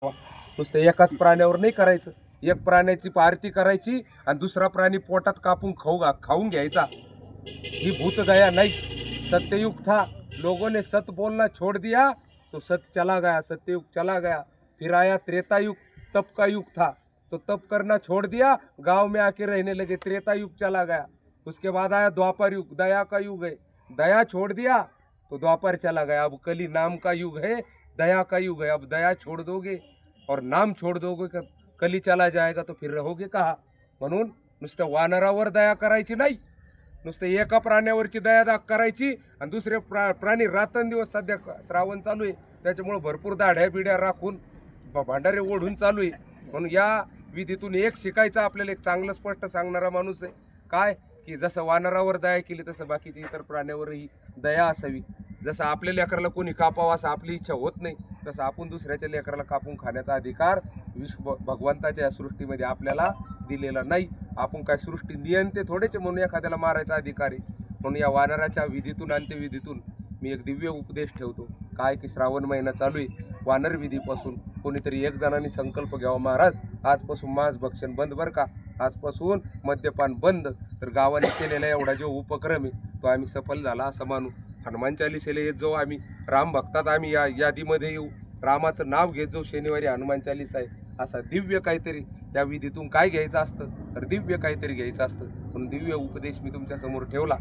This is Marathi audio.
नुसतं एकाच प्राण्यावर नाही करायचं. एक प्राण्याची आरती करायची आणि दुसरा प्राणी पोटात कापून खाऊन घ्यायचा. ही भूतदया नहीं। सत्ययुग था, लोगों ने सत बोलना छोड़ दिया तो सत चला गया, सत्ययुग चला गया। फिर आया त्रेता युग, तप का युग था तो तप करना छोड़ दिया, गांव में आके रहने लगे, त्रेता युग चला गया। उसके बाद आया द्वापर युग, दया का युग है, दया छोड़ दिया तो द्वापर चला गया। अब कली नाम का युग है, दया का युग है। अब दया छोड़ दोगे और नाम छोड़ दोगे, कली चला जाएगा तो फिर रहोगे कहा। म्हणून नुसतं वानरावर दया करायची नाही, नुसतं एका प्राण्यावरची दया करायची आणि दुसरे प्राणी रात्रंदिवस सध्या श्रावण चालू आहे त्याच्यामुळे भरपूर दाढ्या बिड्या राखून भांडारे ओढून चालू आहे। म्हणून या विधीतून एक शिकायचं आपल्याला, एक चांगलं स्पष्ट सांगणारा माणूस आहे काय, की जसं वानरावर दया केली तसं बाकीच्या इतर प्राण्यावरही दया असावी। जसं आपल्या लेकराला कोणी कापावं असं आपली इच्छा होत नाही, तसं आपण दुसऱ्याच्या लेकराला कापून खाण्याचा अधिकार भगवंताच्या सृष्टीमध्ये आपल्याला दिलेला नाही। आपण काय सृष्टी नियंते थोडेच म्हणून एखाद्याला मारायचा अधिकार आहे। म्हणून या वानराच्या विधीतून अंत्यविधीतून मी एक दिव्य उपदेश ठेवतो काय, की श्रावण महिना चालू आहे, वानर विधीपासून कोणीतरी एक जणांनी संकल्प घ्यावा, महाराज आजपासून मांस भक्षण बंद बरं का, आजपासून मद्यपान बंद। तर गावाने केलेला एवढा जो उपक्रम आहे तो आम्ही सफल झाला असं मानू। हनुमान चालीसेला येत जाऊ, आम्ही राम भक्तात आम्ही या यादीमध्ये येऊ, रामाचं नाव घेत जाऊ, शनिवारी हनुमान चालीसा आहे असा दिव्य काहीतरी त्या विधीतून काय घ्यायचं असतं, तर दिव्य काहीतरी घ्यायचं असतं। म्हणून दिव्य उपदेश मी तुमच्या समोर ठेवला।